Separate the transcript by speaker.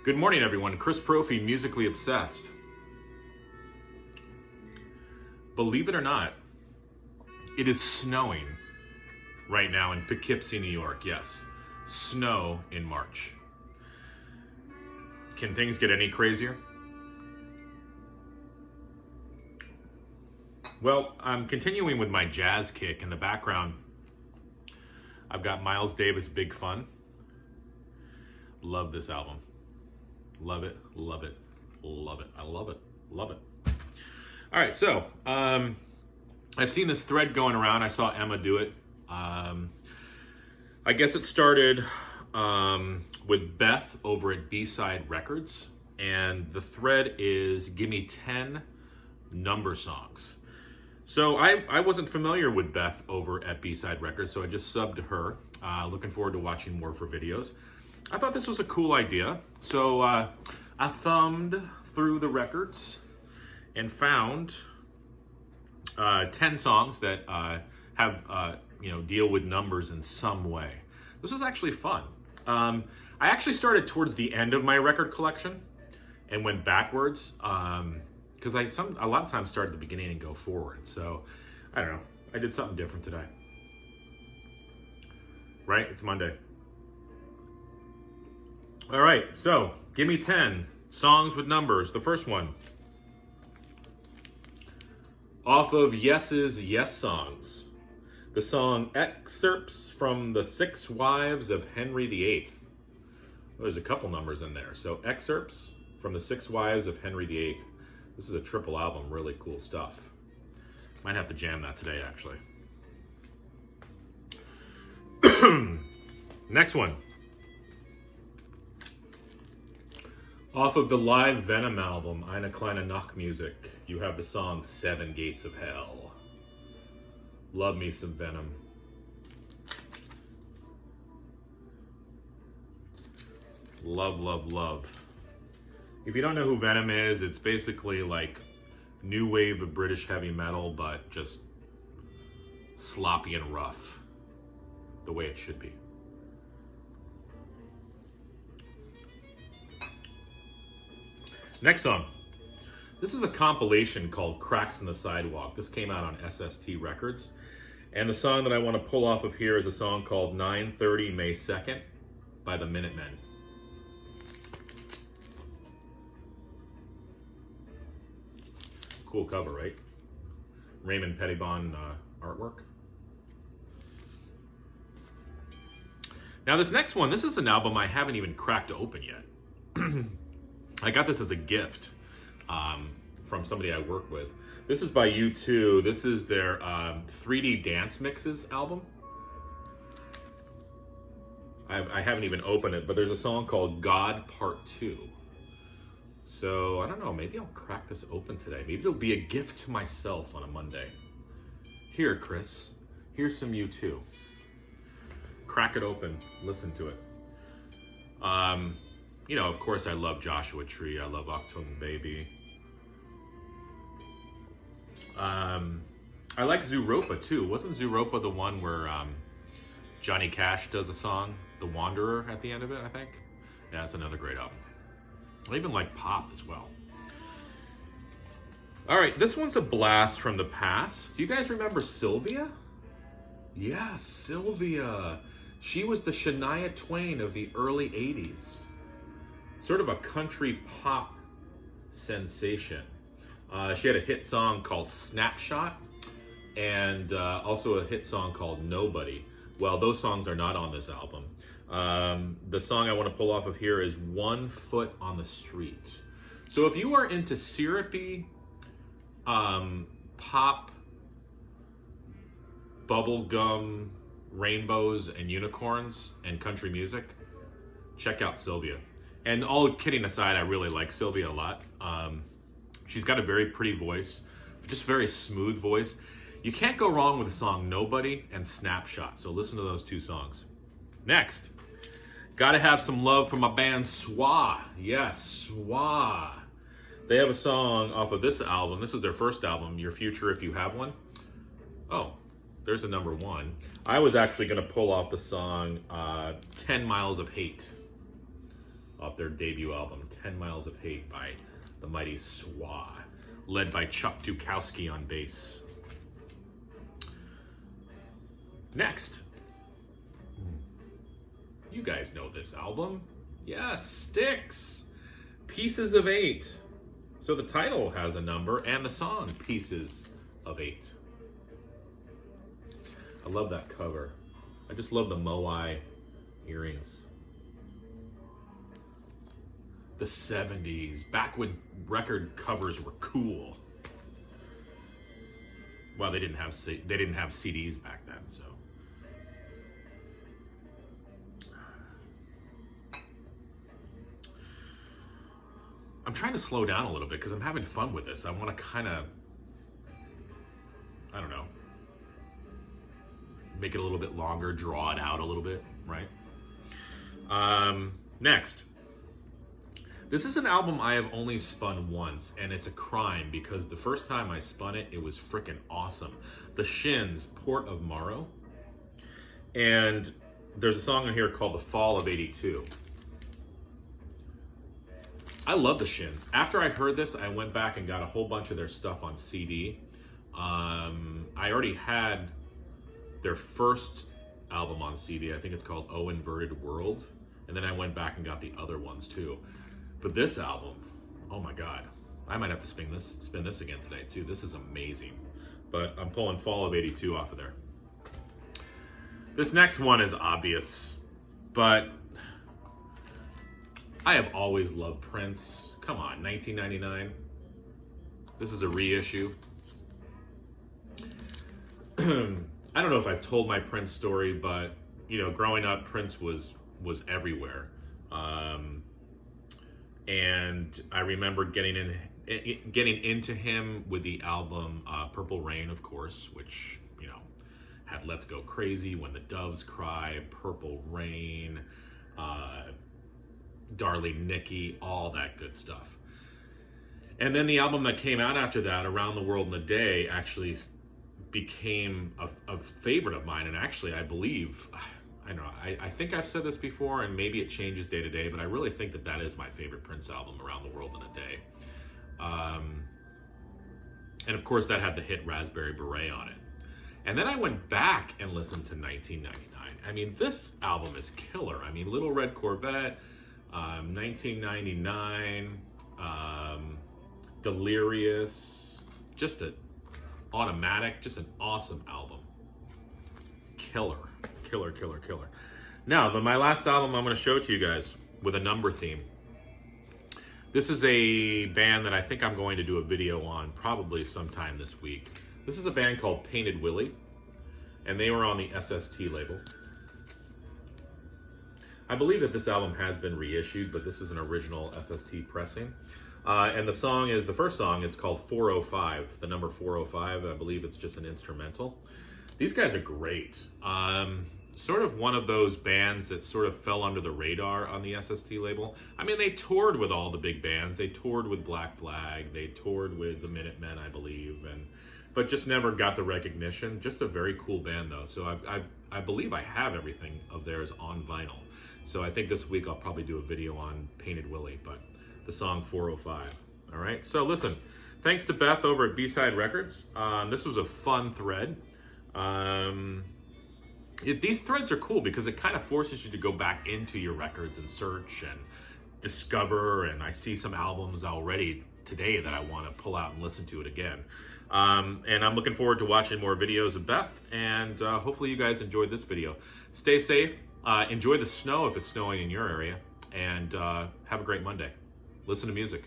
Speaker 1: Good morning, everyone. Chris Profi, Musically Obsessed. Believe it or not, it is snowing right now in Poughkeepsie, New York. Yes, snow in March. Can things get any crazier? Well, I'm continuing with my jazz kick in the background. I've got Miles Davis' Big Fun. Love this album. Love it, love it, love it. I love it, love it. All right, so I've seen this thread going around. I saw Emma do it. I guess it started with Beth over at B-Side Records, and the thread is Gimme 10 number songs. So I wasn't familiar with Beth over at B-Side Records, so I just subbed to her. Looking forward to watching more of her videos. I thought this was a cool idea, so I thumbed through the records and found 10 songs that have deal with numbers in some way. This was actually fun. I actually started towards the end of my record collection and went backwards because a lot of times start at the beginning and go forward. So I don't know. I did something different today. Right? It's Monday. All right, so give me 10 songs with numbers. The first one, off of Yes's Yes Songs, the song Excerpts from the Six Wives of Henry VIII. Well, there's a couple numbers in there. So Excerpts from the Six Wives of Henry VIII. This is a triple album, really cool stuff. Might have to jam that today, actually. Next one. Off of the live Venom album, Eine kleine Nachtmusik, you have the song Seven Gates of Hell. Love me some Venom. Love, love, love. If you don't know who Venom is, it's basically like new wave of British heavy metal, but just sloppy and rough. The way it should be. Next song. This is a compilation called Cracks in the Sidewalk. This came out on SST Records. And the song that I want to pull off of here is a song called 9:30 May 2nd by the Minutemen. Cool cover, right? Raymond Pettibon artwork. Now this next one, this is an album I haven't even cracked open yet. I got this as a gift from somebody I work with. This is by U2. This is their 3D Dance Mixes album. I haven't even opened it, but there's a song called God Part 2. So, I don't know, maybe I'll crack this open today. Maybe it'll be a gift to myself on a Monday. Here, Chris, here's some U2. Crack it open, listen to it. Of course, I love Joshua Tree. I love October Baby. I like Zooropa too. Wasn't Zooropa the one where Johnny Cash does a song, The Wanderer, at the end of it, I think? Yeah, that's another great album. I even like pop as well. All right, this one's a blast from the past. Do you guys remember Sylvia? Yeah, Sylvia. She was the Shania Twain of the early 80s. Sort of a country pop sensation. She had a hit song called Snapshot and also a hit song called Nobody. Well, those songs are not on this album. The song I want to pull off of here is One Foot on the Street. So if you are into syrupy pop, bubblegum, rainbows and unicorns and country music, check out Sylvia. And all kidding aside, I really like Sylvia a lot. She's got a very pretty voice, just very smooth voice. You can't go wrong with the song Nobody and Snapshot. So listen to those two songs. Next, gotta have some love for my band Soir. Yes, Soir. They have a song off of this album. This is their first album, Your Future If You Have One. Oh, there's a number one. I was actually gonna pull off the song 10 Miles of Hate off their debut album, 10 Miles of Hate by the mighty Soir, led by Chuck Dukowski on bass. Next, you guys know this album. Yes, Styx, Pieces of 8. So the title has a number and the song, Pieces of 8. I love that cover. I just love the moai earrings. The 70s, back when record covers were cool. Well, they didn't have CDs back then, so. I'm trying to slow down a little bit because I'm having fun with this. I want to kind of, I don't know, make it a little bit longer, draw it out a little bit, right? Next. This is an album I have only spun once, and it's a crime because the first time I spun it, it was freaking awesome. The Shins, Port of Morrow. And there's a song in here called The Fall of 82. I love the Shins. After I heard this, I went back and got a whole bunch of their stuff on CD. I already had their first album on CD. I think it's called Oh Inverted World. And then I went back and got the other ones too. But this album, oh my God. I might have to spin this again today too. This is amazing. But I'm pulling Fall of 82 off of there. This next one is obvious, but I have always loved Prince. Come on, 1999. This is a reissue. I don't know if I've told my Prince story, but you know, growing up, Prince was everywhere. And I remember getting into him with the album Purple Rain, of course, which, you know, had Let's Go Crazy, When the Doves Cry, Purple Rain, Darling Nikki, all that good stuff. And then the album that came out after that, Around the World in a Day, actually became a favorite of mine. And actually, I believe, I don't know, I think I've said this before, and maybe it changes day to day, but I really think that is my favorite Prince album, Around the World in a Day. And of course, that had the hit Raspberry Beret on it. And then I went back and listened to 1999. I mean, this album is killer. I mean, Little Red Corvette, 1999, Delirious, just an automatic, just an awesome album. Killer. Now, my last album I'm going to show to you guys with a number theme. This is a band that I think I'm going to do a video on probably sometime this week. This is a band called Painted Willy, and they were on the SST label. I believe that this album has been reissued, but this is an original SST pressing. And the first song is called 405, the number 405. I believe it's just an instrumental. These guys are great. Sort of one of those bands that sort of fell under the radar on the SST label. I mean, they toured with all the big bands. They toured with Black Flag. They toured with the Minutemen, I believe, but just never got the recognition. Just a very cool band, though. So I believe I have everything of theirs on vinyl. So I think this week I'll probably do a video on Painted Willy, but the song 405. All right. So listen, thanks to Beth over at B-Side Records. This was a fun thread. These threads are cool because it kind of forces you to go back into your records and search and discover. And I see some albums already today that I want to pull out and listen to it again. And I'm looking forward to watching more videos of Beth. And hopefully you guys enjoyed this video. Stay safe. Enjoy the snow if it's snowing in your area. And have a great Monday. Listen to music.